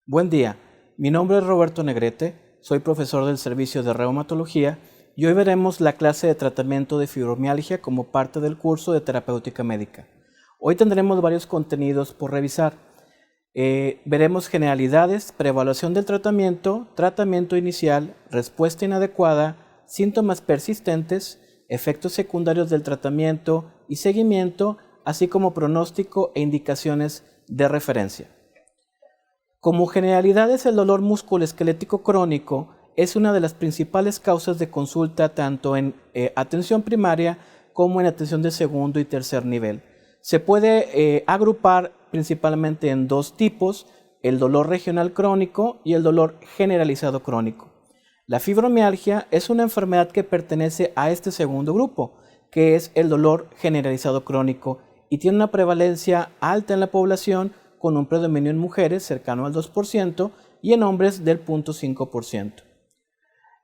Buen día, mi nombre es Roberto Negrete, soy profesor del servicio de reumatología y hoy veremos la clase de tratamiento de fibromialgia como parte del curso de terapéutica médica. Hoy tendremos varios contenidos por revisar. Veremos generalidades, preevaluación del tratamiento, tratamiento inicial, respuesta inadecuada, síntomas persistentes, efectos secundarios del tratamiento y seguimiento, así como pronóstico e indicaciones de referencia. Como generalidades, el dolor musculoesquelético crónico es una de las principales causas de consulta tanto en atención primaria como en atención de segundo y tercer nivel. Se puede agrupar principalmente en dos tipos, el dolor regional crónico y el dolor generalizado crónico. La fibromialgia es una enfermedad que pertenece a este segundo grupo, que es el dolor generalizado crónico, y tiene una prevalencia alta en la población, con un predominio en mujeres cercano al 2% y en hombres del 0.5%.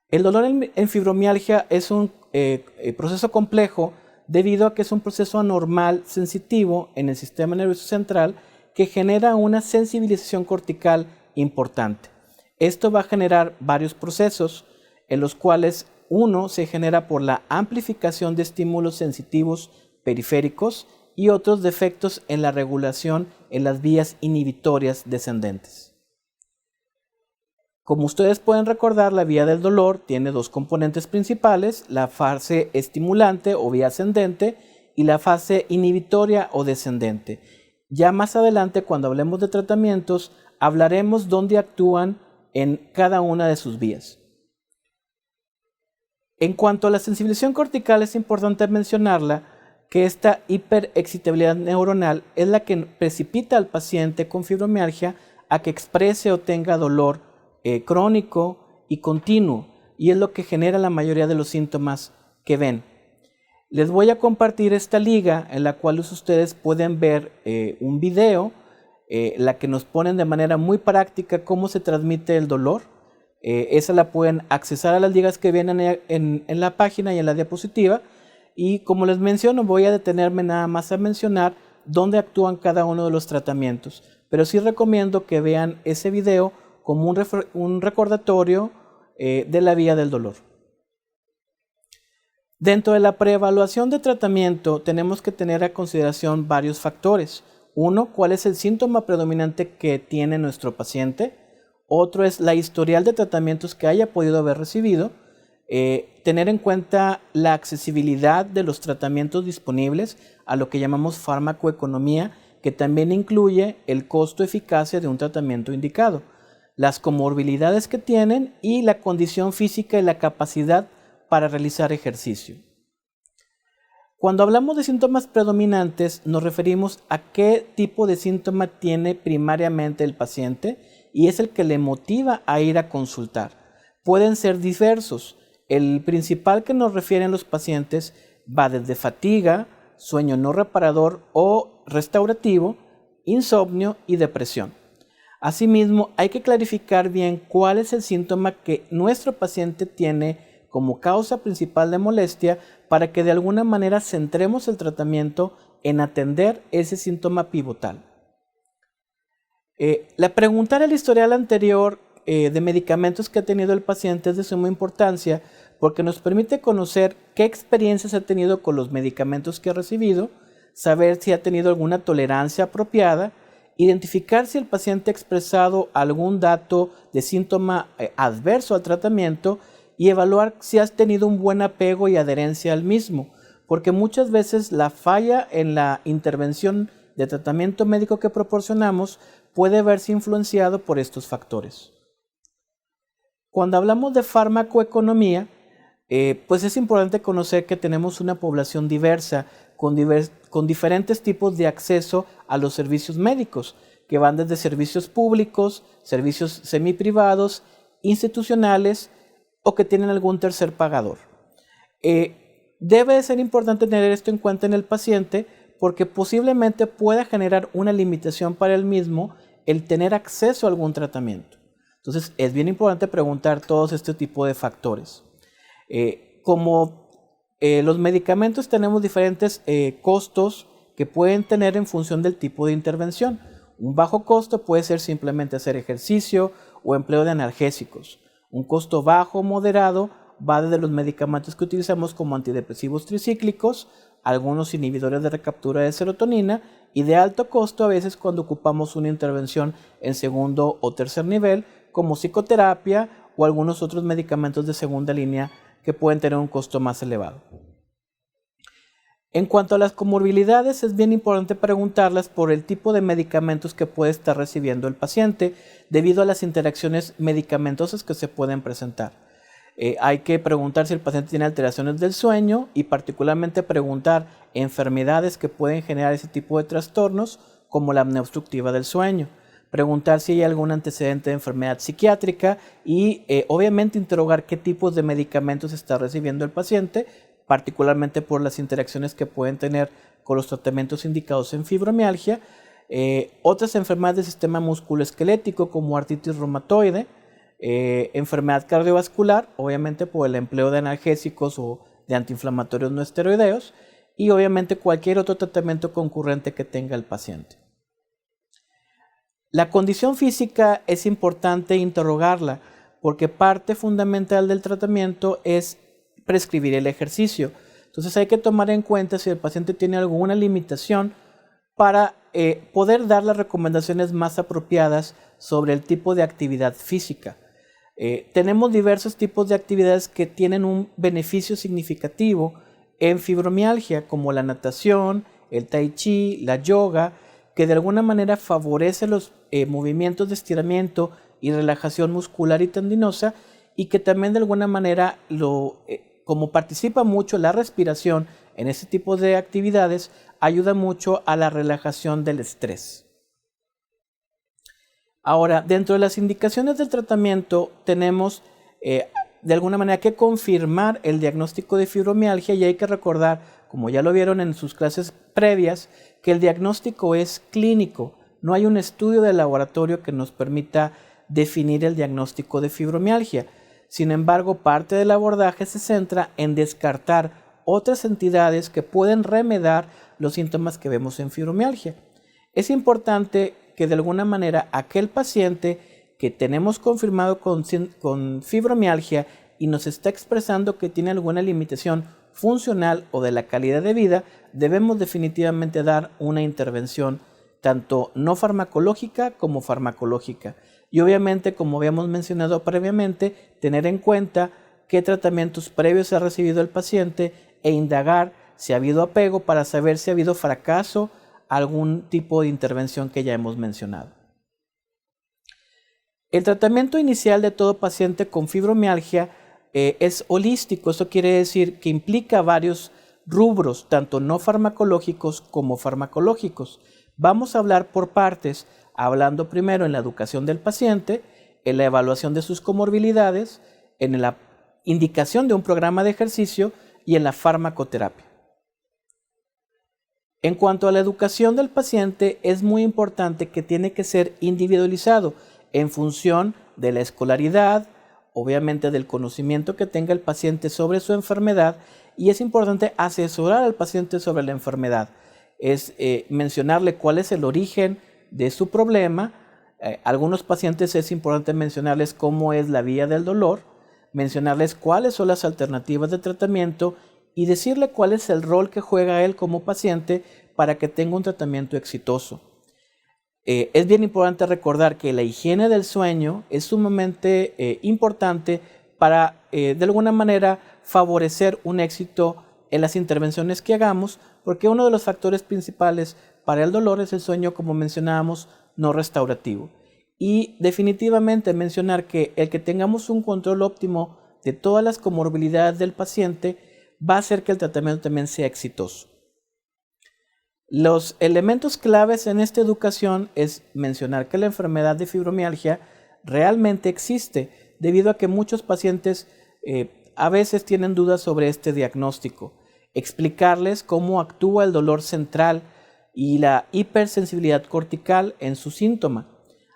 El dolor en fibromialgia es un proceso complejo debido a que es un proceso anormal sensitivo en el sistema nervioso central que genera una sensibilización cortical importante. Esto va a generar varios procesos en los cuales uno se genera por la amplificación de estímulos sensitivos periféricos y otros defectos en la regulación en las vías inhibitorias descendentes. Como ustedes pueden recordar, la vía del dolor tiene dos componentes principales, la fase estimulante o vía ascendente y la fase inhibitoria o descendente. Ya más adelante, cuando hablemos de tratamientos, hablaremos dónde actúan en cada una de sus vías. En cuanto a la sensibilización cortical, es importante mencionarla, que esta hiperexcitabilidad neuronal es la que precipita al paciente con fibromialgia a que exprese o tenga dolor crónico y continuo, y es lo que genera la mayoría de los síntomas que ven. Les voy a compartir esta liga en la cual ustedes pueden ver un video, la que nos ponen de manera muy práctica cómo se transmite el dolor. Esa la pueden accesar a las ligas que vienen en la página y en la diapositiva. Y como les menciono, voy a detenerme nada más a mencionar dónde actúan cada uno de los tratamientos. Pero sí recomiendo que vean ese video como un recordatorio de la vía del dolor. Dentro de la preevaluación de tratamiento tenemos que tener a consideración varios factores. Uno, cuál es el síntoma predominante que tiene nuestro paciente. Otro es la historial de tratamientos que haya podido haber recibido. Tener en cuenta la accesibilidad de los tratamientos disponibles, a lo que llamamos farmacoeconomía, que también incluye el costo-eficacia de un tratamiento indicado, las comorbilidades que tienen y la condición física y la capacidad para realizar ejercicio. Cuando hablamos de síntomas predominantes, nos referimos a qué tipo de síntoma tiene primariamente el paciente y es el que le motiva a ir a consultar. Pueden ser diversos. El principal que nos refieren los pacientes va desde fatiga, sueño no reparador o restaurativo, insomnio y depresión. Asimismo, hay que clarificar bien cuál es el síntoma que nuestro paciente tiene como causa principal de molestia para que de alguna manera centremos el tratamiento en atender ese síntoma pivotal. La preguntar el historial anterior de medicamentos que ha tenido el paciente es de suma importancia porque nos permite conocer qué experiencias ha tenido con los medicamentos que ha recibido, saber si ha tenido alguna tolerancia apropiada, identificar si el paciente ha expresado algún dato de síntoma adverso al tratamiento y evaluar si has tenido un buen apego y adherencia al mismo, porque muchas veces la falla en la intervención de tratamiento médico que proporcionamos puede verse influenciado por estos factores. Cuando hablamos de farmacoeconomía, pues es importante conocer que tenemos una población diversa con diferentes tipos de acceso a los servicios médicos, que van desde servicios públicos, servicios semiprivados, institucionales o que tienen algún tercer pagador. Debe ser importante tener esto en cuenta en el paciente porque posiblemente pueda generar una limitación para él mismo el tener acceso a algún tratamiento. Entonces es bien importante preguntar todos este tipo de factores. Los medicamentos tenemos diferentes costos que pueden tener en función del tipo de intervención. Un bajo costo puede ser simplemente hacer ejercicio o empleo de analgésicos. Un costo bajo o moderado va desde los medicamentos que utilizamos como antidepresivos tricíclicos, algunos inhibidores de recaptura de serotonina, y de alto costo a veces cuando ocupamos una intervención en segundo o tercer nivel, como psicoterapia o algunos otros medicamentos de segunda línea que pueden tener un costo más elevado. En cuanto a las comorbilidades, es bien importante preguntarlas por el tipo de medicamentos que puede estar recibiendo el paciente debido a las interacciones medicamentosas que se pueden presentar. Hay que preguntar si el paciente tiene alteraciones del sueño y particularmente preguntar enfermedades que pueden generar ese tipo de trastornos como la apnea obstructiva del sueño. Preguntar si hay algún antecedente de enfermedad psiquiátrica y obviamente interrogar qué tipos de medicamentos está recibiendo el paciente, particularmente por las interacciones que pueden tener con los tratamientos indicados en fibromialgia. Otras enfermedades del sistema musculoesquelético como artritis reumatoide, enfermedad cardiovascular, obviamente por el empleo de analgésicos o de antiinflamatorios no esteroideos, y obviamente cualquier otro tratamiento concurrente que tenga el paciente. La condición física es importante interrogarla porque parte fundamental del tratamiento es prescribir el ejercicio. Entonces hay que tomar en cuenta si el paciente tiene alguna limitación para poder dar las recomendaciones más apropiadas sobre el tipo de actividad física. Tenemos diversos tipos de actividades que tienen un beneficio significativo en fibromialgia, como la natación, el tai chi, la yoga, que de alguna manera favorece los movimientos de estiramiento y relajación muscular y tendinosa, y que también de alguna manera, como participa mucho la respiración en este tipo de actividades, ayuda mucho a la relajación del estrés. Ahora, dentro de las indicaciones del tratamiento tenemos de alguna manera que confirmar el diagnóstico de fibromialgia, y hay que recordar, como ya lo vieron en sus clases previas, que el diagnóstico es clínico. No hay un estudio de laboratorio que nos permita definir el diagnóstico de fibromialgia. Sin embargo, parte del abordaje se centra en descartar otras entidades que pueden remediar los síntomas que vemos en fibromialgia. Es importante que de alguna manera aquel paciente que tenemos confirmado con fibromialgia y nos está expresando que tiene alguna limitación funcional o de la calidad de vida, debemos definitivamente dar una intervención tanto no farmacológica como farmacológica. Y obviamente, como habíamos mencionado previamente, tener en cuenta qué tratamientos previos ha recibido el paciente e indagar si ha habido apego para saber si ha habido fracaso a algún tipo de intervención que ya hemos mencionado. El tratamiento inicial de todo paciente con fibromialgia es holístico. Esto quiere decir que implica varios rubros, tanto no farmacológicos como farmacológicos. Vamos a hablar por partes, hablando primero en la educación del paciente, en la evaluación de sus comorbilidades, en la indicación de un programa de ejercicio y en la farmacoterapia. En cuanto a la educación del paciente, es muy importante que tiene que ser individualizado en función de la escolaridad, obviamente del conocimiento que tenga el paciente sobre su enfermedad, y es importante asesorar al paciente sobre la enfermedad. Es mencionarle cuál es el origen de su problema. Algunos pacientes es importante mencionarles cómo es la vía del dolor, mencionarles cuáles son las alternativas de tratamiento y decirle cuál es el rol que juega él como paciente para que tenga un tratamiento exitoso. Es bien importante recordar que la higiene del sueño es sumamente importante para, de alguna manera, favorecer un éxito en las intervenciones que hagamos, porque uno de los factores principales para el dolor es el sueño, como mencionábamos, no restaurativo. Y definitivamente mencionar que el que tengamos un control óptimo de todas las comorbilidades del paciente va a hacer que el tratamiento también sea exitoso. Los elementos claves en esta educación es mencionar que la enfermedad de fibromialgia realmente existe, debido a que muchos pacientes a veces tienen dudas sobre este diagnóstico. Explicarles cómo actúa el dolor central y la hipersensibilidad cortical en su síntoma.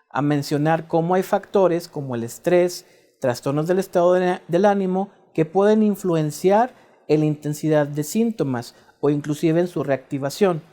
A mencionar cómo hay factores como el estrés, trastornos del estado del ánimo que pueden influenciar en la intensidad de síntomas o inclusive en su reactivación.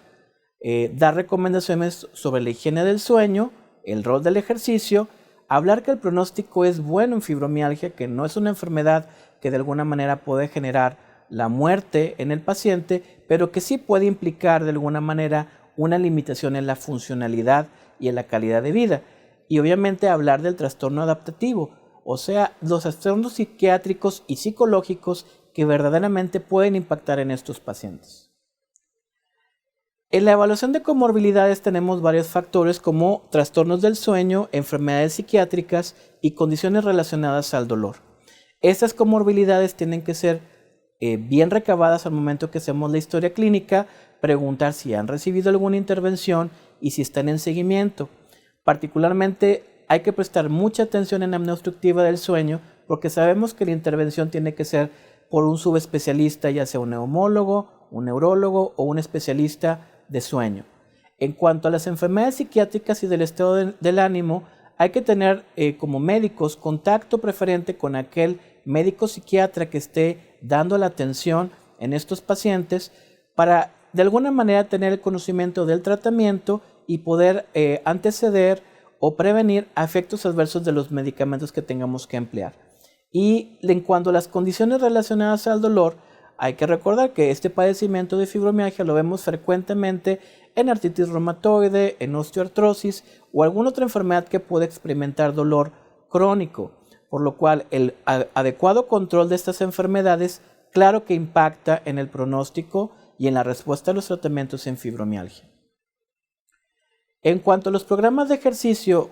dar recomendaciones sobre la higiene del sueño, el rol del ejercicio, hablar que el pronóstico es bueno en fibromialgia, que no es una enfermedad que de alguna manera puede generar la muerte en el paciente, pero que sí puede implicar de alguna manera una limitación en la funcionalidad y en la calidad de vida. Y obviamente hablar del trastorno adaptativo, o sea, los trastornos psiquiátricos y psicológicos que verdaderamente pueden impactar en estos pacientes. En la evaluación de comorbilidades tenemos varios factores como trastornos del sueño, enfermedades psiquiátricas y condiciones relacionadas al dolor. Estas comorbilidades tienen que ser bien recabadas al momento que hacemos la historia clínica, preguntar si han recibido alguna intervención y si están en seguimiento. Particularmente hay que prestar mucha atención en la apnea obstructiva del sueño porque sabemos que la intervención tiene que ser por un subespecialista, ya sea un neumólogo, un neurólogo o un especialista de sueño. En cuanto a las enfermedades psiquiátricas y del estado del ánimo, hay que tener como médicos contacto preferente con aquel médico psiquiatra que esté dando la atención en estos pacientes para de alguna manera tener el conocimiento del tratamiento y poder anteceder o prevenir efectos adversos de los medicamentos que tengamos que emplear. Y en cuanto a las condiciones relacionadas al dolor, hay que recordar que este padecimiento de fibromialgia lo vemos frecuentemente en artritis reumatoide, en osteoartrosis o alguna otra enfermedad que puede experimentar dolor crónico, por lo cual el adecuado control de estas enfermedades claro que impacta en el pronóstico y en la respuesta a los tratamientos en fibromialgia. En cuanto a los programas de ejercicio,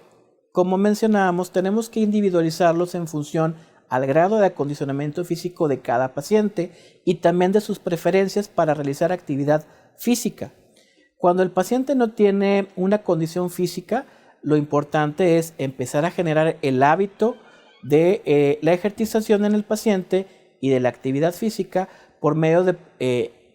como mencionábamos, tenemos que individualizarlos en función al grado de acondicionamiento físico de cada paciente y también de sus preferencias para realizar actividad física. Cuando el paciente no tiene una condición física, lo importante es empezar a generar el hábito de la ejercitación en el paciente y de la actividad física por medio de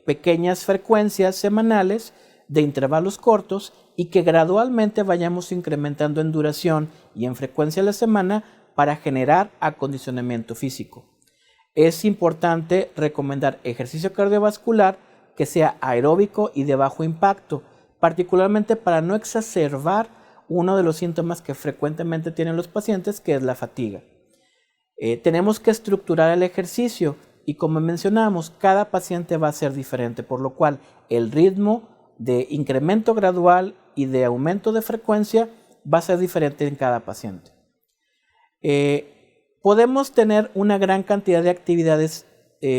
pequeñas frecuencias semanales de intervalos cortos y que gradualmente vayamos incrementando en duración y en frecuencia a la semana para generar acondicionamiento físico. Es importante recomendar ejercicio cardiovascular que sea aeróbico y de bajo impacto, particularmente para no exacerbar uno de los síntomas que frecuentemente tienen los pacientes, que es la fatiga. Tenemos que estructurar el ejercicio y como mencionamos, cada paciente va a ser diferente, por lo cual el ritmo de incremento gradual y de aumento de frecuencia va a ser diferente en cada paciente. Podemos tener una gran cantidad de actividades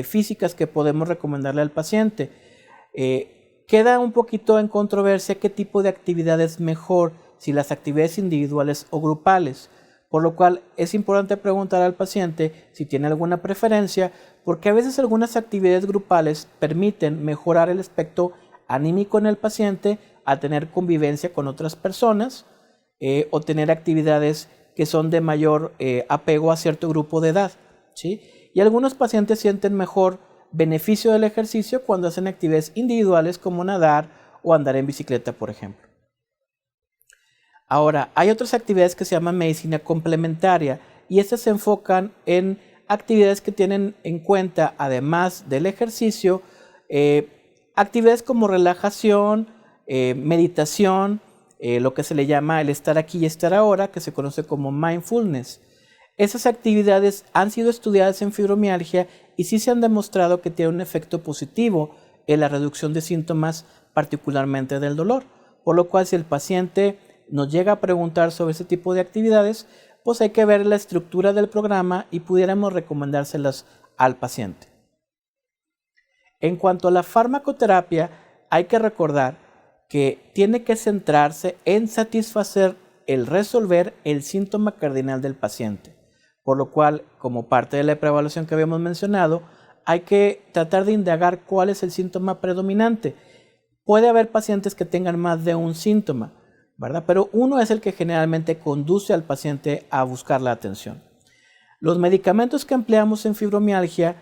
físicas que podemos recomendarle al paciente. Queda un poquito en controversia qué tipo de actividad es mejor, si las actividades individuales o grupales, por lo cual es importante preguntar al paciente si tiene alguna preferencia, porque a veces algunas actividades grupales permiten mejorar el aspecto anímico en el paciente al tener convivencia con otras personas o tener actividades que son de mayor apego a cierto grupo de edad, ¿sí? Y algunos pacientes sienten mejor beneficio del ejercicio cuando hacen actividades individuales como nadar o andar en bicicleta, por ejemplo. Ahora, hay otras actividades que se llaman medicina complementaria y estas se enfocan en actividades que tienen en cuenta, además del ejercicio, actividades como relajación, meditación, lo que se le llama el estar aquí y estar ahora, que se conoce como mindfulness. Esas actividades han sido estudiadas en fibromialgia y sí se han demostrado que tienen un efecto positivo en la reducción de síntomas, particularmente del dolor. Por lo cual, si el paciente nos llega a preguntar sobre ese tipo de actividades, pues hay que ver la estructura del programa y pudiéramos recomendárselas al paciente. En cuanto a la farmacoterapia, hay que recordar que tiene que centrarse en satisfacer el resolver el síntoma cardinal del paciente. Por lo cual, como parte de la preevaluación que habíamos mencionado, hay que tratar de indagar cuál es el síntoma predominante. Puede haber pacientes que tengan más de un síntoma, ¿verdad? Pero uno es el que generalmente conduce al paciente a buscar la atención. Los medicamentos que empleamos en fibromialgia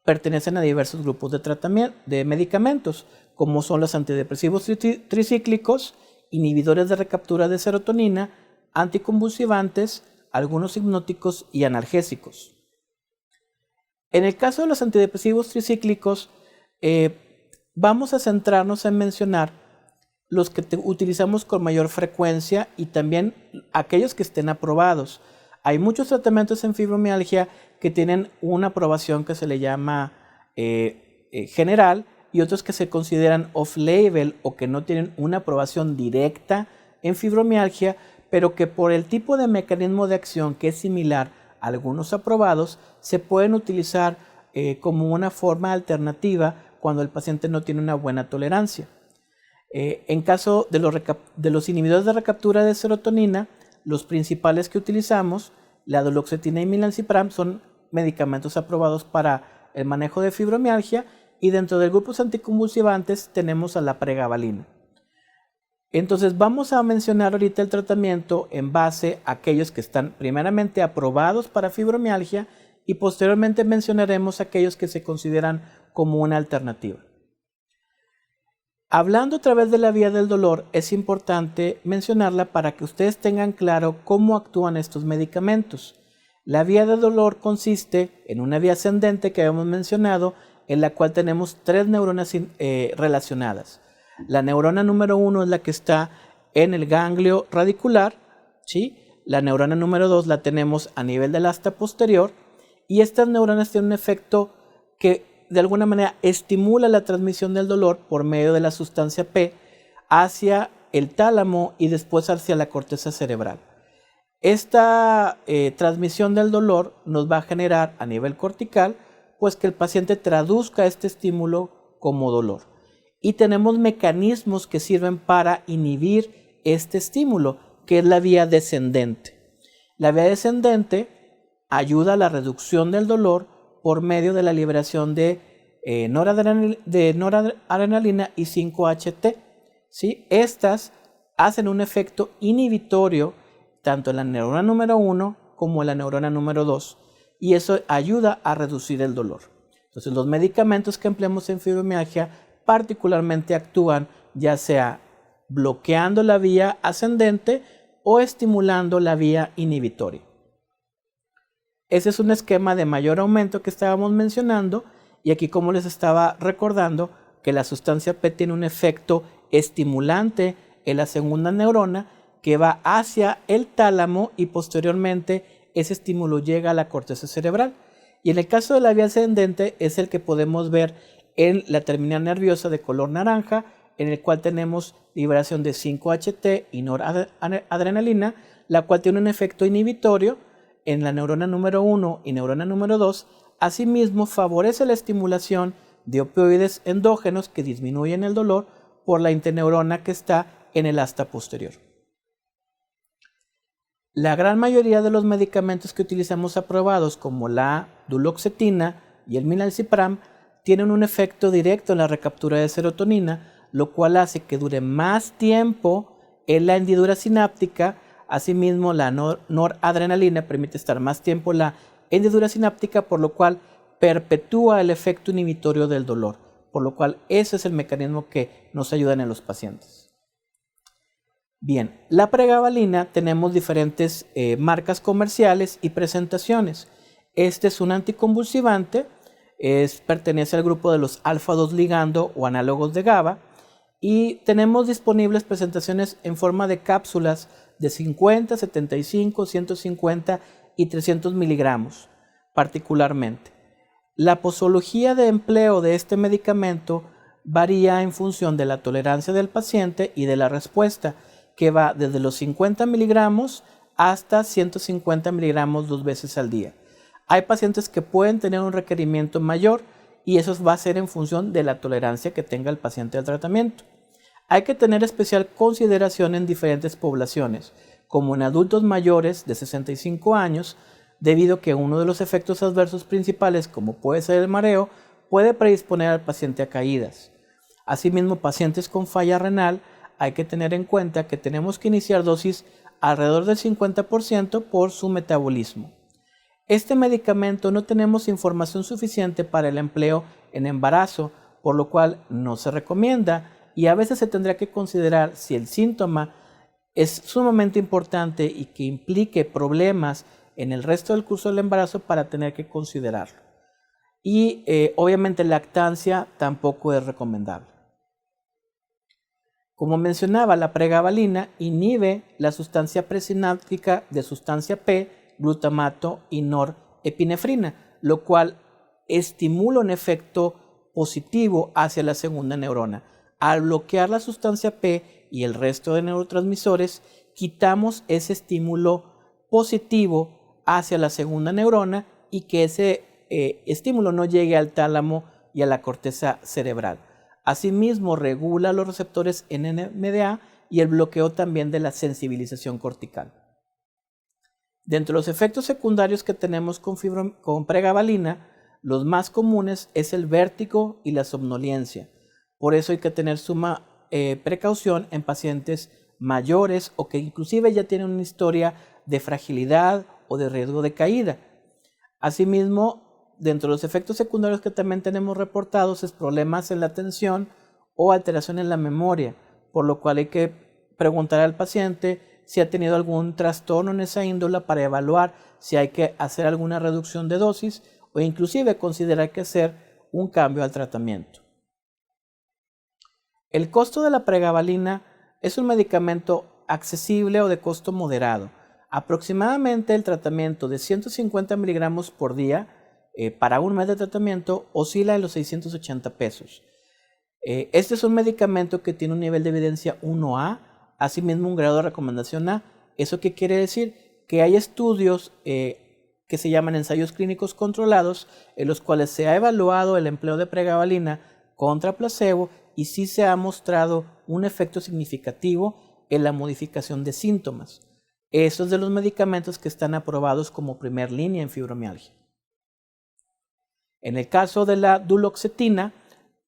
pertenecen a diversos grupos de tratamiento de medicamentos, como son los antidepresivos tricíclicos, inhibidores de recaptura de serotonina, anticonvulsivantes, algunos hipnóticos y analgésicos. En el caso de los antidepresivos tricíclicos, vamos a centrarnos en mencionar los que utilizamos con mayor frecuencia y también aquellos que estén aprobados. Hay muchos tratamientos en fibromialgia que tienen una aprobación que se le llama general y otros que se consideran off-label o que no tienen una aprobación directa en fibromialgia, pero que por el tipo de mecanismo de acción que es similar a algunos aprobados, se pueden utilizar como una forma alternativa cuando el paciente no tiene una buena tolerancia. En caso de los inhibidores de recaptura de serotonina, los principales que utilizamos, la duloxetina y milnacipran, son medicamentos aprobados para el manejo de fibromialgia, y dentro de grupos anticonvulsivantes tenemos a la pregabalina. Entonces vamos a mencionar ahorita el tratamiento en base a aquellos que están primeramente aprobados para fibromialgia y posteriormente mencionaremos aquellos que se consideran como una alternativa. Hablando a través de la vía del dolor, es importante mencionarla para que ustedes tengan claro cómo actúan estos medicamentos. La vía del dolor consiste en una vía ascendente que habíamos mencionado, en la cual tenemos 3 neuronas relacionadas. La neurona número 1 es la que está en el ganglio radicular, ¿sí? La neurona número 2 la tenemos a nivel del asta posterior, y estas neuronas tienen un efecto que de alguna manera estimula la transmisión del dolor por medio de la sustancia P hacia el tálamo y después hacia la corteza cerebral. Esta transmisión del dolor nos va a generar a nivel cortical pues que el paciente traduzca este estímulo como dolor. Y tenemos mecanismos que sirven para inhibir este estímulo, que es la vía descendente. La vía descendente ayuda a la reducción del dolor por medio de la liberación de noradrenalina y 5-HT. ¿Sí? Estas hacen un efecto inhibitorio tanto en la neurona número 1 como en la neurona número 2, y eso ayuda a reducir el dolor. Entonces los medicamentos que empleamos en fibromialgia particularmente actúan ya sea bloqueando la vía ascendente o estimulando la vía inhibitoria. Ese es un esquema de mayor aumento que estábamos mencionando, y aquí como les estaba recordando que la sustancia P tiene un efecto estimulante en la segunda neurona que va hacia el tálamo y posteriormente ese estímulo llega a la corteza cerebral. Y en el caso de la vía ascendente es el que podemos ver en la terminal nerviosa de color naranja, en el cual tenemos liberación de 5-HT y noradrenalina, la cual tiene un efecto inhibitorio en la neurona número 1 y neurona número 2, asimismo favorece la estimulación de opioides endógenos que disminuyen el dolor por la interneurona que está en el asta posterior. La gran mayoría de los medicamentos que utilizamos aprobados, como la duloxetina y el milnacipran, tienen un efecto directo en la recaptura de serotonina, lo cual hace que dure más tiempo en la hendidura sináptica. Asimismo, la noradrenalina permite estar más tiempo en la hendidura sináptica, por lo cual perpetúa el efecto inhibitorio del dolor, por lo cual ese es el mecanismo que nos ayuda en los pacientes. Bien, la pregabalina tenemos diferentes marcas comerciales y presentaciones. Este es un anticonvulsivante, pertenece al grupo de los alfa-2 ligando o análogos de GABA, y tenemos disponibles presentaciones en forma de cápsulas de 50, 75, 150 y 300 miligramos particularmente. La posología de empleo de este medicamento varía en función de la tolerancia del paciente y de la respuesta, que va desde los 50 miligramos hasta 150 miligramos 2 veces al día. Hay pacientes que pueden tener un requerimiento mayor y eso va a ser en función de la tolerancia que tenga el paciente al tratamiento. Hay que tener especial consideración en diferentes poblaciones, como en adultos mayores de 65 años, debido a que uno de los efectos adversos principales, como puede ser el mareo, puede predisponer al paciente a caídas. Asimismo, pacientes con falla renal, hay que tener en cuenta que tenemos que iniciar dosis alrededor del 50% por su metabolismo. Este medicamento no tenemos información suficiente para el empleo en embarazo, por lo cual no se recomienda, y a veces se tendrá que considerar si el síntoma es sumamente importante y que implique problemas en el resto del curso del embarazo para tener que considerarlo. Y obviamente lactancia tampoco es recomendable. Como mencionaba, la pregabalina inhibe la sustancia presináptica de sustancia P, glutamato y norepinefrina, lo cual estimula un efecto positivo hacia la segunda neurona. Al bloquear la sustancia P y el resto de neurotransmisores, quitamos ese estímulo positivo hacia la segunda neurona y que ese estímulo no llegue al tálamo y a la corteza cerebral. Asimismo, regula los receptores NMDA y el bloqueo también de la sensibilización cortical. Dentro de los efectos secundarios que tenemos con pregabalina, los más comunes es el vértigo y la somnolencia. Por eso hay que tener suma precaución en pacientes mayores o que inclusive ya tienen una historia de fragilidad o de riesgo de caída. Asimismo, dentro de los efectos secundarios que también tenemos reportados es problemas en la atención o alteración en la memoria, por lo cual hay que preguntar al paciente si ha tenido algún trastorno en esa índole para evaluar si hay que hacer alguna reducción de dosis o inclusive considerar que hacer un cambio al tratamiento. El costo de la pregabalina es un medicamento accesible o de costo moderado. Aproximadamente el tratamiento de 150 miligramos por día para un mes de tratamiento oscila en los 680 pesos. Este es un medicamento que tiene un nivel de evidencia 1A, asimismo un grado de recomendación A. ¿Eso qué quiere decir? Que hay estudios que se llaman ensayos clínicos controlados en los cuales se ha evaluado el empleo de pregabalina contra placebo y sí se ha mostrado un efecto significativo en la modificación de síntomas. Esos es de los medicamentos que están aprobados como primer línea en fibromialgia. En el caso de la duloxetina,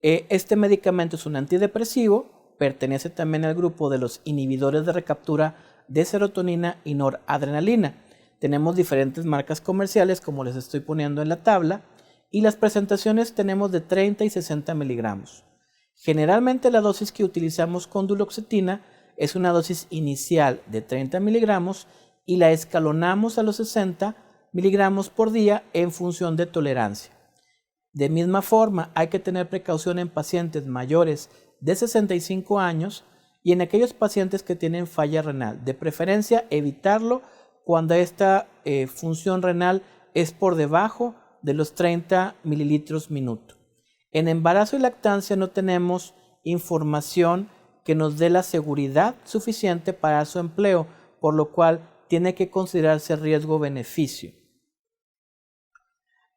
este medicamento es un antidepresivo, pertenece también al grupo de los inhibidores de recaptura de serotonina y noradrenalina. Tenemos diferentes marcas comerciales, como les estoy poniendo en la tabla, y las presentaciones tenemos de 30 y 60 miligramos. Generalmente la dosis que utilizamos con duloxetina es una dosis inicial de 30 miligramos y la escalonamos a los 60 miligramos por día en función de tolerancia. De misma forma, hay que tener precaución en pacientes mayores de 65 años y en aquellos pacientes que tienen falla renal. De preferencia, evitarlo cuando esta función renal es por debajo de los 30 mililitros minuto. En embarazo y lactancia no tenemos información que nos dé la seguridad suficiente para su empleo, por lo cual tiene que considerarse riesgo-beneficio.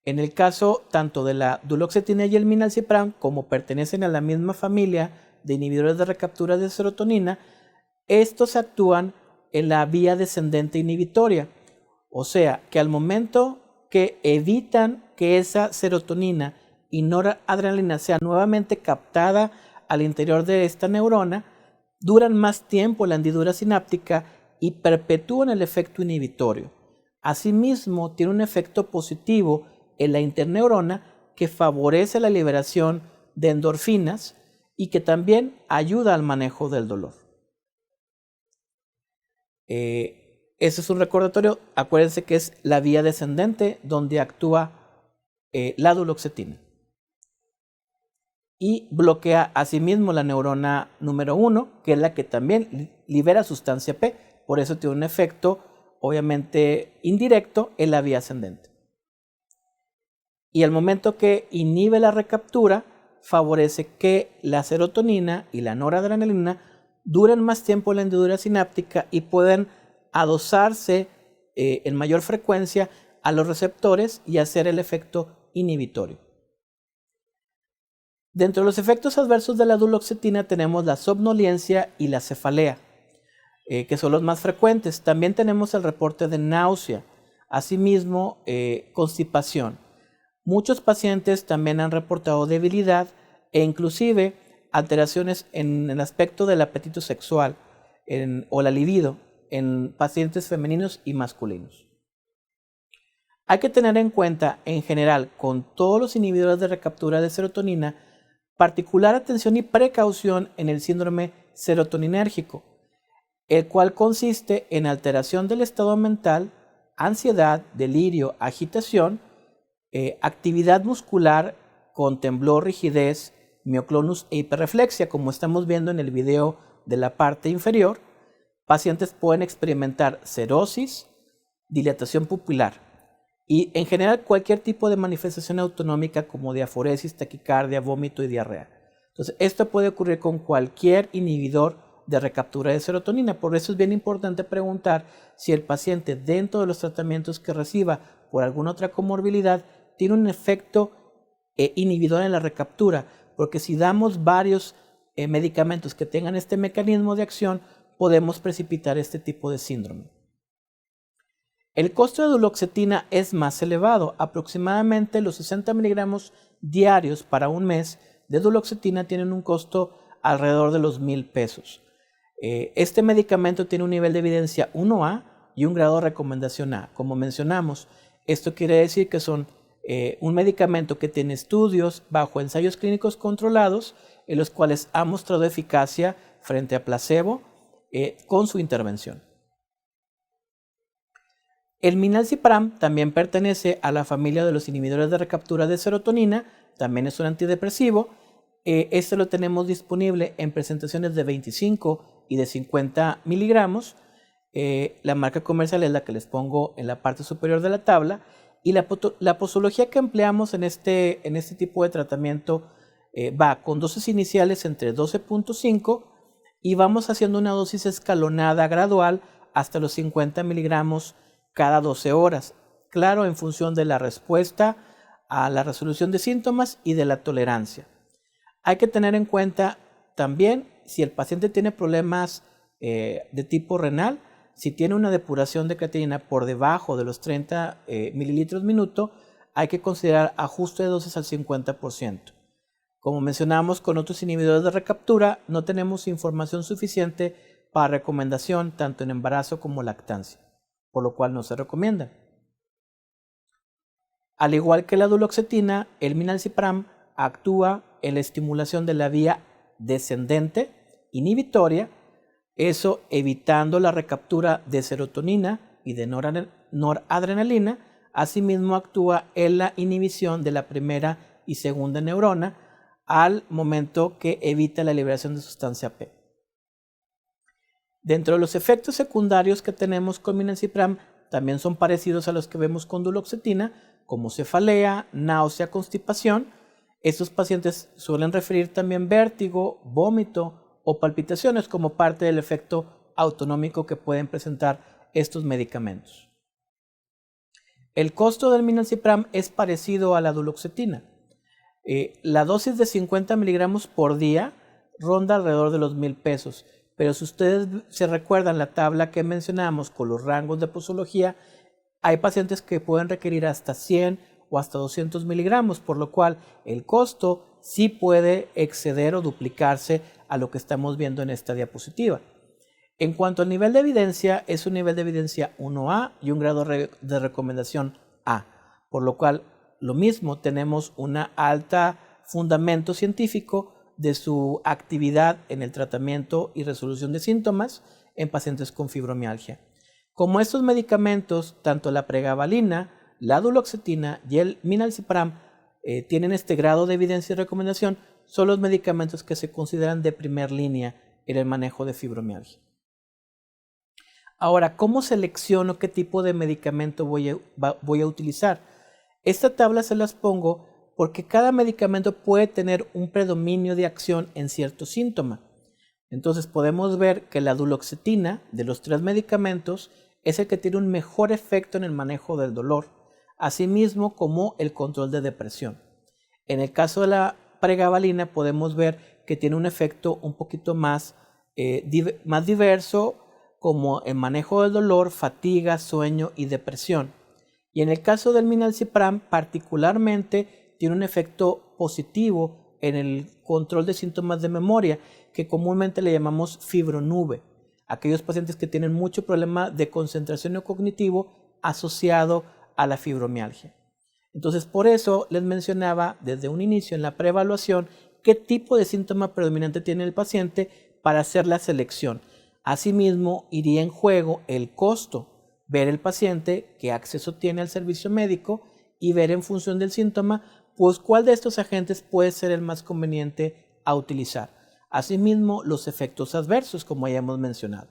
En el caso tanto de la duloxetina y el milnacipran, como pertenecen a la misma familia de inhibidores de recaptura de serotonina, estos actúan en la vía descendente inhibitoria, o sea que al momento que evitan que esa serotonina y noradrenalina sea nuevamente captada al interior de esta neurona, duran más tiempo la hendidura sináptica y perpetúan el efecto inhibitorio. Asimismo, tiene un efecto positivo en la interneurona que favorece la liberación de endorfinas y que también ayuda al manejo del dolor. Este es un recordatorio, acuérdense que es la vía descendente donde actúa la duloxetina. Y bloquea asimismo la neurona número 1, que es la que también libera sustancia P, por eso tiene un efecto obviamente indirecto en la vía ascendente. Y al momento que inhibe la recaptura, favorece que la serotonina y la noradrenalina duren más tiempo en la hendidura sináptica y puedan adosarse en mayor frecuencia a los receptores y hacer el efecto inhibitorio. Dentro de los efectos adversos de la duloxetina tenemos la somnolencia y la cefalea, que son los más frecuentes. También tenemos el reporte de náusea, asimismo constipación. Muchos pacientes también han reportado debilidad e inclusive alteraciones en el aspecto del apetito sexual o la libido en pacientes femeninos y masculinos. Hay que tener en cuenta en general con todos los inhibidores de recaptura de serotonina particular atención y precaución en el síndrome serotoninérgico, el cual consiste en alteración del estado mental, ansiedad, delirio, agitación, actividad muscular con temblor, rigidez, mioclonus e hiperreflexia, como estamos viendo en el video de la parte inferior, pacientes pueden experimentar cerosis, dilatación pupilar y en general cualquier tipo de manifestación autonómica como diaforesis, taquicardia, vómito y diarrea. Entonces, esto puede ocurrir con cualquier inhibidor de recaptura de serotonina. Por eso es bien importante preguntar si el paciente, dentro de los tratamientos que reciba por alguna otra comorbilidad, tiene un efecto inhibidor en la recaptura, porque si damos varios medicamentos que tengan este mecanismo de acción, podemos precipitar este tipo de síndrome. El costo de duloxetina es más elevado. Aproximadamente los 60 miligramos diarios para un mes de duloxetina tienen un costo alrededor de los $1,000. Este medicamento tiene un nivel de evidencia 1A y un grado de recomendación A. Como mencionamos, esto quiere decir que son un medicamento que tiene estudios bajo ensayos clínicos controlados en los cuales ha mostrado eficacia frente a placebo con su intervención. El Milnacipran también pertenece a la familia de los inhibidores de recaptura de serotonina, también es un antidepresivo. Este lo tenemos disponible en presentaciones de 25 y de 50 miligramos. La marca comercial es la que les pongo en la parte superior de la tabla. Y la posología que empleamos en este tipo de tratamiento va con dosis iniciales entre 12.5 y vamos haciendo una dosis escalonada gradual hasta los 50 miligramos cada 12 horas. Claro, en función de la respuesta a la resolución de síntomas y de la tolerancia. Hay que tener en cuenta también si el paciente tiene problemas de tipo renal, si tiene una depuración de creatinina por debajo de los 30 mililitros minuto, hay que considerar ajuste de dosis al 50%. Como mencionamos con otros inhibidores de recaptura, no tenemos información suficiente para recomendación tanto en embarazo como lactancia, por lo cual no se recomienda. Al igual que la duloxetina, el Milnacipran actúa en la estimulación de la vía descendente inhibitoria, eso evitando la recaptura de serotonina y de noradrenalina. Asimismo actúa en la inhibición de la primera y segunda neurona al momento que evita la liberación de sustancia P. Dentro de los efectos secundarios que tenemos con Milnacipran también son parecidos a los que vemos con duloxetina, como cefalea, náusea, constipación. Estos pacientes suelen referir también vértigo, vómito o palpitaciones como parte del efecto autonómico que pueden presentar estos medicamentos. El costo del Milnacipran es parecido a la duloxetina. La dosis de 50 miligramos por día ronda alrededor de los $1,000, pero si ustedes se recuerdan la tabla que mencionamos con los rangos de posología, hay pacientes que pueden requerir hasta 100 o hasta 200 miligramos, por lo cual el costo sí puede exceder o duplicarse a lo que estamos viendo en esta diapositiva. En cuanto al nivel de evidencia, es un nivel de evidencia 1A y un grado de recomendación A, por lo cual lo mismo tenemos un alto fundamento científico de su actividad en el tratamiento y resolución de síntomas en pacientes con fibromialgia. Como estos medicamentos, tanto la pregabalina, la duloxetina y el Milnacipran tienen este grado de evidencia y recomendación, son los medicamentos que se consideran de primer línea en el manejo de fibromialgia. Ahora, ¿cómo selecciono qué tipo de medicamento voy a utilizar? Esta tabla se las pongo porque cada medicamento puede tener un predominio de acción en cierto síntoma. Entonces podemos ver que la duloxetina de los 3 medicamentos es el que tiene un mejor efecto en el manejo del dolor, asimismo como el control de depresión. En el caso de la pregabalina podemos ver que tiene un efecto un poquito más diverso, como el manejo del dolor, fatiga, sueño y depresión. Y en el caso del Milnacipran particularmente tiene un efecto positivo en el control de síntomas de memoria, que comúnmente le llamamos fibronube, aquellos pacientes que tienen mucho problema de concentración o cognitivo asociado a la fibromialgia. Entonces, por eso les mencionaba desde un inicio en la preevaluación qué tipo de síntoma predominante tiene el paciente para hacer la selección. Asimismo, iría en juego el costo, ver el paciente qué acceso tiene al servicio médico y ver en función del síntoma, pues cuál de estos agentes puede ser el más conveniente a utilizar. Asimismo, los efectos adversos, como ya hemos mencionado.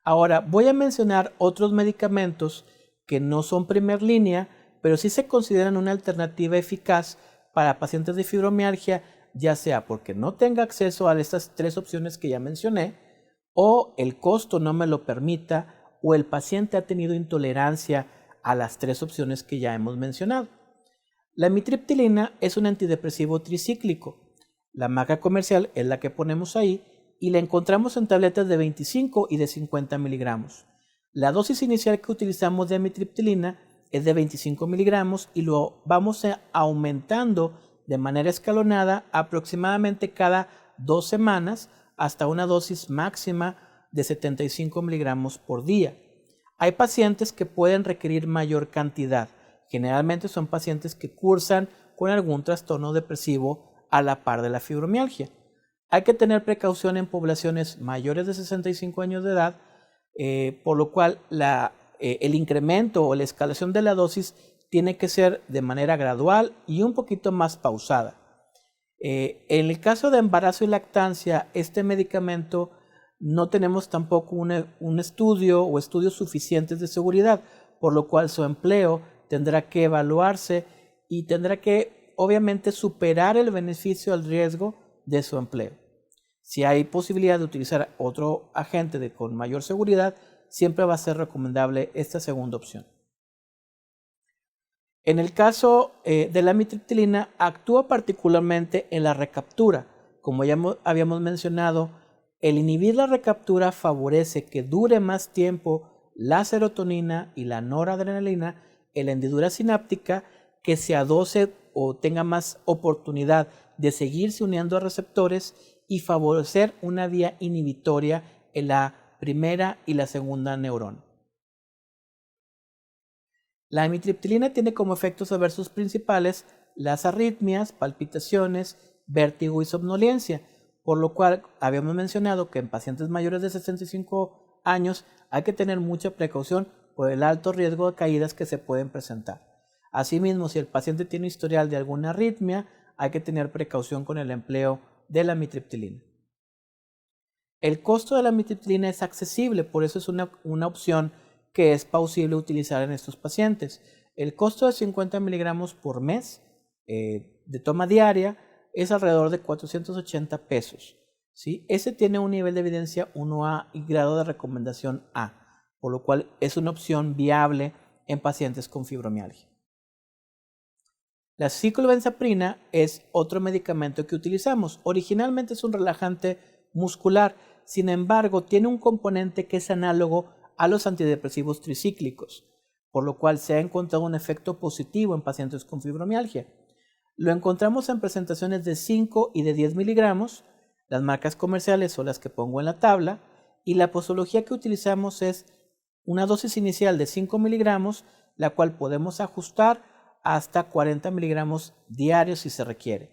Ahora, voy a mencionar otros medicamentos que no son primer línea, pero sí se consideran una alternativa eficaz para pacientes de fibromialgia, ya sea porque no tenga acceso a estas tres opciones que ya mencioné, o el costo no me lo permita, o el paciente ha tenido intolerancia a las tres opciones que ya hemos mencionado. La amitriptilina es un antidepresivo tricíclico. La marca comercial es la que ponemos ahí y la encontramos en tabletas de 25 y de 50 miligramos. La dosis inicial que utilizamos de amitriptilina es de 25 miligramos y lo vamos aumentando de manera escalonada aproximadamente cada 2 semanas hasta una dosis máxima de 75 miligramos por día. Hay pacientes que pueden requerir mayor cantidad. Generalmente son pacientes que cursan con algún trastorno depresivo a la par de la fibromialgia. Hay que tener precaución en poblaciones mayores de 65 años de edad, por lo cual el incremento o la escalación de la dosis tiene que ser de manera gradual y un poquito más pausada. En el caso de embarazo y lactancia, este medicamento no tenemos tampoco un estudio o estudios suficientes de seguridad, por lo cual su empleo tendrá que evaluarse y tendrá que obviamente superar el beneficio al riesgo de su empleo. Si hay posibilidad de utilizar otro agente con mayor seguridad, siempre va a ser recomendable esta segunda opción. En el caso de la amitriptilina, actúa particularmente en la recaptura. Como ya habíamos mencionado, el inhibir la recaptura favorece que dure más tiempo la serotonina y la noradrenalina en la hendidura sináptica, que se adoce o tenga más oportunidad de seguirse uniendo a receptores y favorecer una vía inhibitoria en la primera y la segunda neurona. La amitriptilina tiene como efectos adversos principales las arritmias, palpitaciones, vértigo y somnolencia, por lo cual habíamos mencionado que en pacientes mayores de 65 años hay que tener mucha precaución por el alto riesgo de caídas que se pueden presentar. Asimismo, si el paciente tiene historial de alguna arritmia, hay que tener precaución con el empleo de la amitriptilina. El costo de la amitriptilina es accesible, por eso es una opción que es plausible utilizar en estos pacientes. El costo de 50 miligramos por mes de toma diaria es alrededor de 480 pesos. ¿Sí? Ese tiene un nivel de evidencia 1A y grado de recomendación A, por lo cual es una opción viable en pacientes con fibromialgia. La ciclobenzaprina es otro medicamento que utilizamos. Originalmente es un relajante muscular, sin embargo tiene un componente que es análogo a los antidepresivos tricíclicos, por lo cual se ha encontrado un efecto positivo en pacientes con fibromialgia. Lo encontramos en presentaciones de 5 y de 10 miligramos, las marcas comerciales son las que pongo en la tabla, y la posología que utilizamos es una dosis inicial de 5 miligramos, la cual podemos ajustar hasta 40 miligramos diarios si se requiere.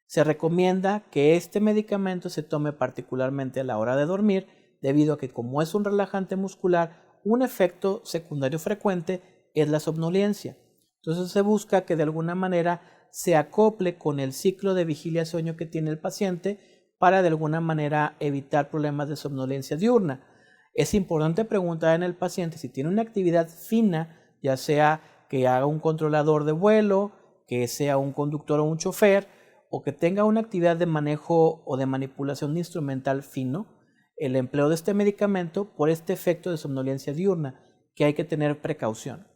Se recomienda que este medicamento se tome particularmente a la hora de dormir, debido a que como es un relajante muscular, un efecto secundario frecuente es la somnolencia. Entonces se busca que de alguna manera se acople con el ciclo de vigilia-sueño que tiene el paciente para de alguna manera evitar problemas de somnolencia diurna. Es importante preguntar en el paciente si tiene una actividad fina, ya sea que haga un controlador de vuelo, que sea un conductor o un chofer, o que tenga una actividad de manejo o de manipulación de instrumental fino, el empleo de este medicamento por este efecto de somnolencia diurna, que hay que tener precaución.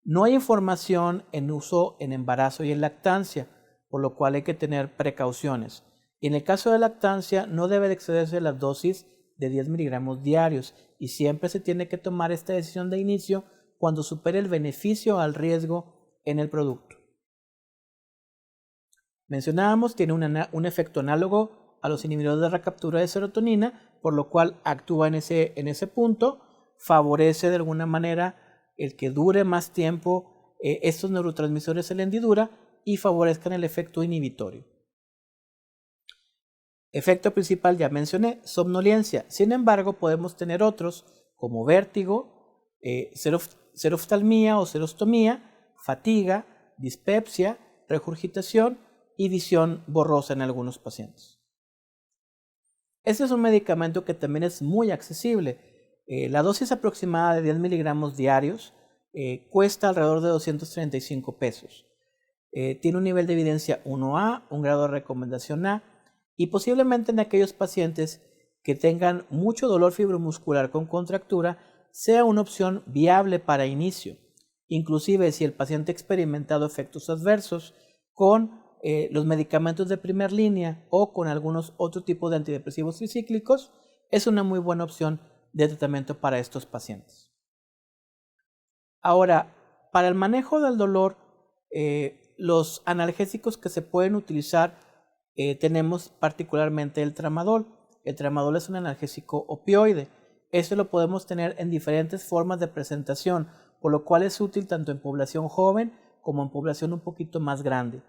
No hay información en uso en embarazo y en lactancia, por lo cual hay que tener precauciones. Y en el caso de lactancia no debe de excederse la dosis de 10 miligramos diarios y siempre se tiene que tomar esta decisión de inicio cuando supere el beneficio al riesgo en el producto. Mencionábamos, tiene un efecto análogo a los inhibidores de recaptura de serotonina, por lo cual actúa en ese punto, favorece de alguna manera el que dure más tiempo estos neurotransmisores en la hendidura y favorezcan el efecto inhibitorio. Efecto principal ya mencioné, somnolencia. Sin embargo, podemos tener otros como vértigo, seroftalmía o serostomía, fatiga, dispepsia, regurgitación y visión borrosa en algunos pacientes. Este es un medicamento que también es muy accesible. La dosis aproximada de 10 miligramos diarios cuesta alrededor de 235 pesos. Tiene un nivel de evidencia 1A, un grado de recomendación A, y posiblemente en aquellos pacientes que tengan mucho dolor fibromuscular con contractura sea una opción viable para inicio, inclusive si el paciente ha experimentado efectos adversos con los medicamentos de primera línea o con algunos otro tipo de antidepresivos tricíclicos, es una muy buena opción de tratamiento para estos pacientes. Ahora, para el manejo del dolor, los analgésicos que se pueden utilizar, tenemos particularmente el tramadol. El tramadol es un analgésico opioide. Este lo podemos tener en diferentes formas de presentación, por lo cual es útil tanto en población joven como en población un poquito más grande.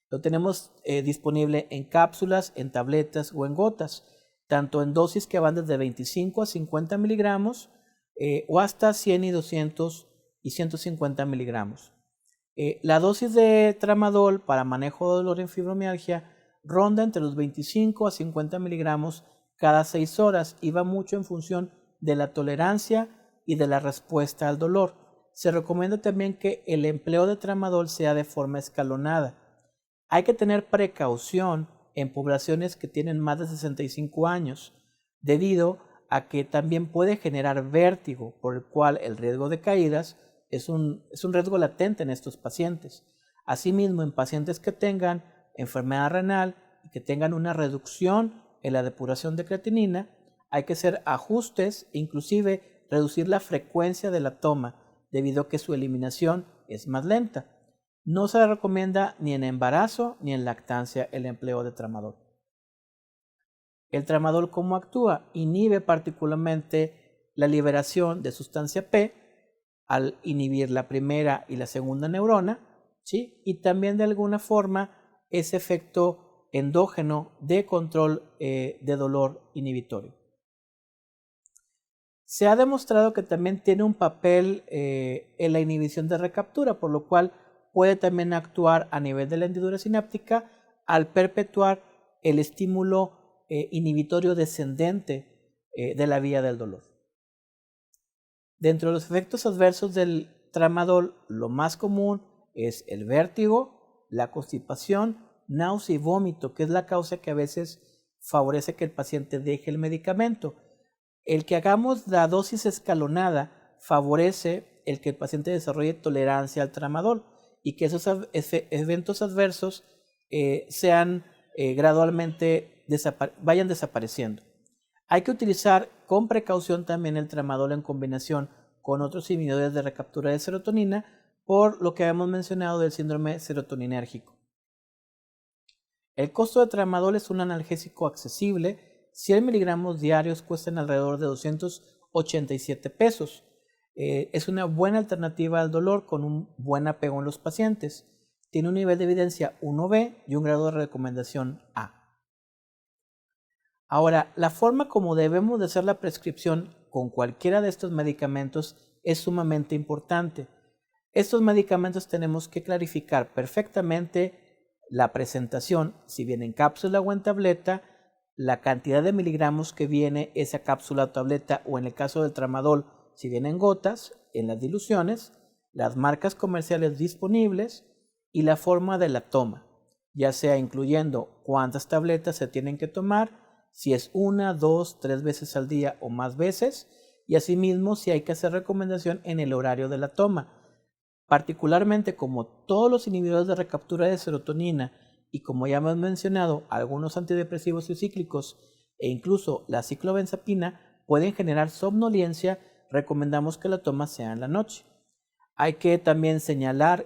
Lo tenemos disponible en cápsulas, en tabletas o en gotas, tanto en dosis que van desde 25 a 50 miligramos o hasta 100 y 200 y 150 miligramos. La dosis de tramadol para manejo de dolor en fibromialgia ronda entre los 25 a 50 miligramos cada 6 horas y va mucho en función de la tolerancia y de la respuesta al dolor. Se recomienda también que el empleo de tramadol sea de forma escalonada. Hay que tener precaución en poblaciones que tienen más de 65 años, debido a que también puede generar vértigo, por el cual el riesgo de caídas es un riesgo latente en estos pacientes. Asimismo, en pacientes que tengan enfermedad renal y que tengan una reducción en la depuración de creatinina, hay que hacer ajustes e inclusive reducir la frecuencia de la toma, debido a que su eliminación es más lenta. No se recomienda ni en embarazo ni en lactancia el empleo de tramadol. El tramadol, ¿cómo actúa? Inhibe particularmente la liberación de sustancia P al inhibir la primera y la segunda neurona, ¿sí? Y también de alguna forma ese efecto endógeno de control de dolor inhibitorio. Se ha demostrado que también tiene un papel en la inhibición de recaptura, por lo cual puede también actuar a nivel de la hendidura sináptica al perpetuar el estímulo inhibitorio descendente de la vía del dolor. Dentro de los efectos adversos del tramadol, lo más común es el vértigo, la constipación, náusea y vómito, que es la causa que a veces favorece que el paciente deje el medicamento. El que hagamos la dosis escalonada favorece el que el paciente desarrolle tolerancia al tramadol y que esos eventos adversos sean gradualmente vayan desapareciendo. Hay que utilizar con precaución también el tramadol en combinación con otros inhibidores de recaptura de serotonina, por lo que habíamos mencionado del síndrome serotoninérgico. El costo de tramadol es un analgésico accesible. 100 miligramos diarios cuestan alrededor de 287 pesos. Es una buena alternativa al dolor con un buen apego en los pacientes. Tiene un nivel de evidencia 1B y un grado de recomendación A. Ahora, la forma como debemos de hacer la prescripción con cualquiera de estos medicamentos es sumamente importante. Estos medicamentos tenemos que clarificar perfectamente la presentación, si viene en cápsula o en tableta, la cantidad de miligramos que viene esa cápsula o tableta, o en el caso del tramadol, si viene en gotas, en las diluciones, las marcas comerciales disponibles y la forma de la toma, ya sea incluyendo cuántas tabletas se tienen que tomar, si es 1, 2, 3 veces al día o más veces, y asimismo si hay que hacer recomendación en el horario de la toma. Particularmente, como todos los inhibidores de recaptura de serotonina y como ya hemos mencionado, algunos antidepresivos tricíclicos e incluso la ciclobenzapina pueden generar somnolencia, recomendamos que la toma sea en la noche. Hay que también señalar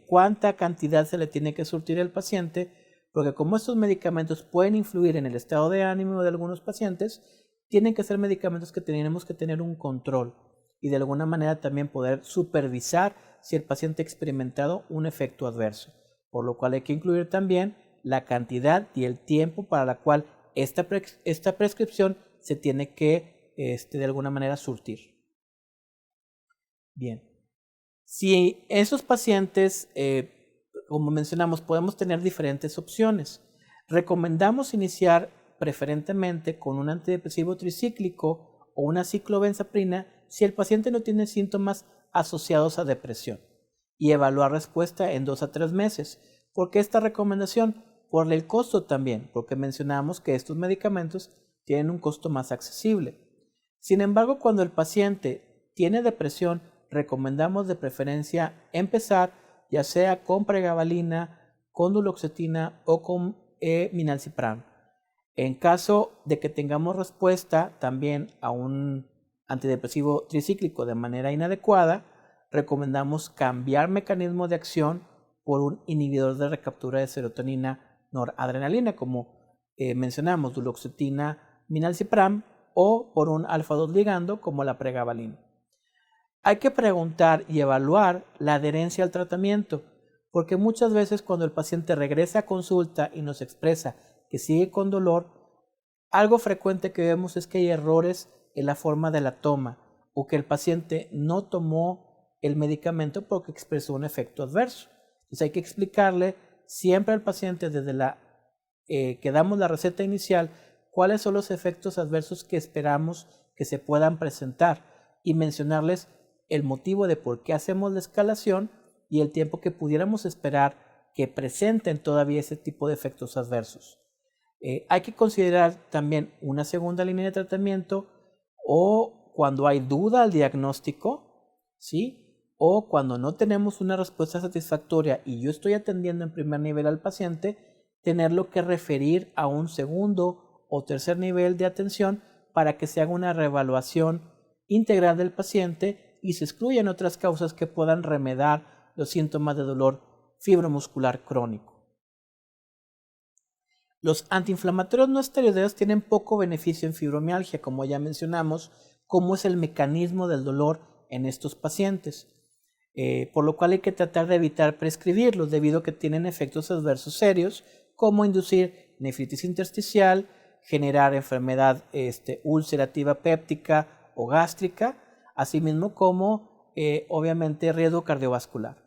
cuánta cantidad se le tiene que surtir al paciente, porque como estos medicamentos pueden influir en el estado de ánimo de algunos pacientes, tienen que ser medicamentos que tenemos que tener un control y de alguna manera también poder supervisar si el paciente ha experimentado un efecto adverso, por lo cual hay que incluir también la cantidad y el tiempo para la cual esta prescripción se tiene que de alguna manera surtir. Bien, si esos pacientes como mencionamos, podemos tener diferentes opciones. Recomendamos iniciar preferentemente con un antidepresivo tricíclico o una ciclobenzaprina si el paciente no tiene síntomas asociados a depresión y evaluar respuesta en 2 a 3 meses. ¿Por qué esta recomendación? Por el costo también, porque mencionamos que estos medicamentos tienen un costo más accesible. Sin embargo, cuando el paciente tiene depresión, recomendamos de preferencia empezar ya sea con pregabalina, con duloxetina o con minalcipran. En caso de que tengamos respuesta también a un antidepresivo tricíclico de manera inadecuada, recomendamos cambiar mecanismo de acción por un inhibidor de recaptura de serotonina noradrenalina, como mencionamos, duloxetina, minalcipran, o por un alfa-2 ligando como la pregabalina. Hay que preguntar y evaluar la adherencia al tratamiento, porque muchas veces cuando el paciente regresa a consulta y nos expresa que sigue con dolor, algo frecuente que vemos es que hay errores en la forma de la toma o que el paciente no tomó el medicamento porque expresó un efecto adverso. Entonces hay que explicarle siempre al paciente desde que damos la receta inicial cuáles son los efectos adversos que esperamos que se puedan presentar y mencionarles el motivo de por qué hacemos la escalación y el tiempo que pudiéramos esperar que presenten todavía ese tipo de efectos adversos. Hay que considerar también una segunda línea de tratamiento o cuando hay duda al diagnóstico, ¿sí? O cuando no tenemos una respuesta satisfactoria y yo estoy atendiendo en primer nivel al paciente, tenerlo que referir a un segundo o tercer nivel de atención para que se haga una reevaluación integral del paciente y se excluyan otras causas que puedan remediar los síntomas de dolor fibromuscular crónico. Los antiinflamatorios no esteroideos tienen poco beneficio en fibromialgia, como ya mencionamos, cómo es el mecanismo del dolor en estos pacientes, por lo cual hay que tratar de evitar prescribirlos debido a que tienen efectos adversos serios, como inducir nefritis intersticial, generar enfermedad ulcerativa péptica o gástrica, asimismo como obviamente riesgo cardiovascular.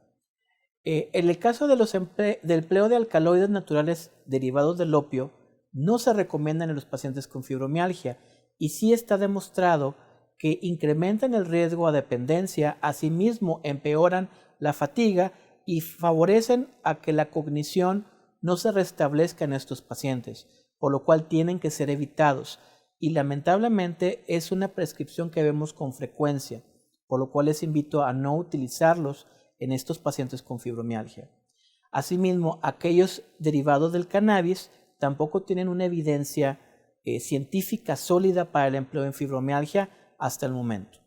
En el caso de del empleo de alcaloides naturales derivados del opio, no se recomiendan en los pacientes con fibromialgia y sí está demostrado que incrementan el riesgo a dependencia, asimismo empeoran la fatiga y favorecen a que la cognición no se restablezca en estos pacientes, por lo cual tienen que ser evitados y lamentablemente es una prescripción que vemos con frecuencia, por lo cual les invito a no utilizarlos en estos pacientes con fibromialgia. Asimismo, aquellos derivados del cannabis tampoco tienen una evidencia científica sólida para el empleo en fibromialgia hasta el momento.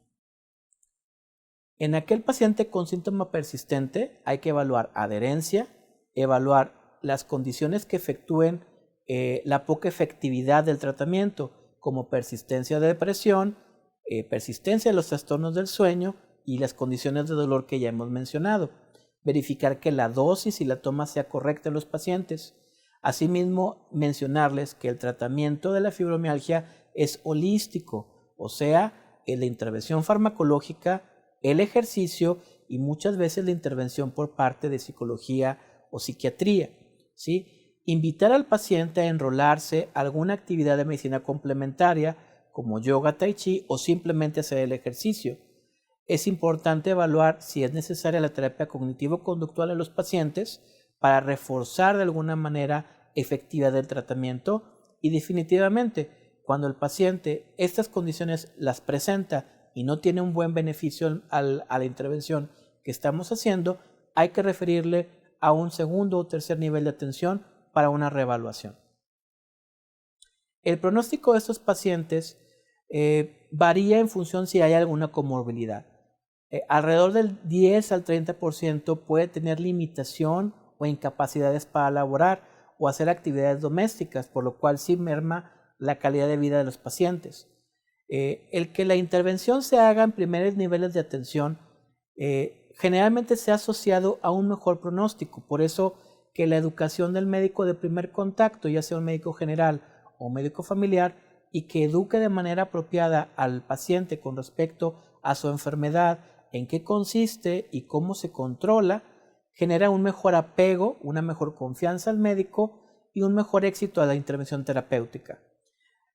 En aquel paciente con síntoma persistente hay que evaluar adherencia, evaluar las condiciones que efectúen la poca efectividad del tratamiento, como persistencia de depresión, persistencia de los trastornos del sueño y las condiciones de dolor que ya hemos mencionado. Verificar que la dosis y la toma sea correcta en los pacientes. Asimismo, mencionarles que el tratamiento de la fibromialgia es holístico, o sea, la intervención farmacológica, el ejercicio y muchas veces la intervención por parte de psicología o psiquiatría, ¿sí? Invitar al paciente a enrolarse a alguna actividad de medicina complementaria como yoga, tai chi o simplemente hacer el ejercicio. Es importante evaluar si es necesaria la terapia cognitivo-conductual en los pacientes para reforzar de alguna manera efectividad del tratamiento y definitivamente cuando el paciente estas condiciones las presenta y no tiene un buen beneficio a la intervención que estamos haciendo, hay que referirle a un segundo o tercer nivel de atención para una reevaluación. El pronóstico de estos pacientes varía en función si hay alguna comorbilidad. Alrededor del 10 al 30% puede tener limitación o incapacidades para laborar o hacer actividades domésticas, por lo cual sí merma la calidad de vida de los pacientes. El que la intervención se haga en primeros niveles de atención generalmente se ha asociado a un mejor pronóstico, por eso que la educación del médico de primer contacto, ya sea un médico general o un médico familiar, y que eduque de manera apropiada al paciente con respecto a su enfermedad, en qué consiste y cómo se controla, genera un mejor apego, una mejor confianza al médico y un mejor éxito a la intervención terapéutica.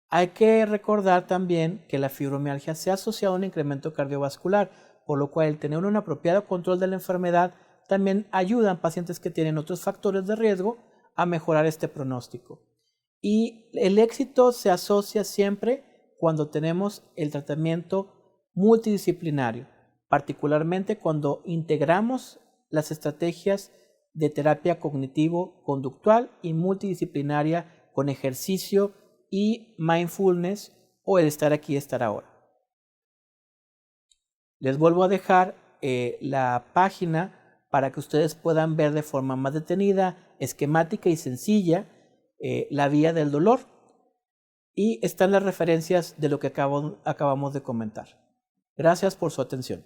Hay que recordar también que la fibromialgia se ha asociado a un incremento cardiovascular, por lo cual el tener un apropiado control de la enfermedad también ayuda a pacientes que tienen otros factores de riesgo a mejorar este pronóstico. Y el éxito se asocia siempre cuando tenemos el tratamiento multidisciplinario, particularmente cuando integramos las estrategias de terapia cognitivo-conductual y multidisciplinaria con ejercicio y mindfulness o el estar aquí y estar ahora. Les vuelvo a dejar la página para que ustedes puedan ver de forma más detenida, esquemática y sencilla la vía del dolor, y están las referencias de lo que acabamos de comentar. Gracias por su atención.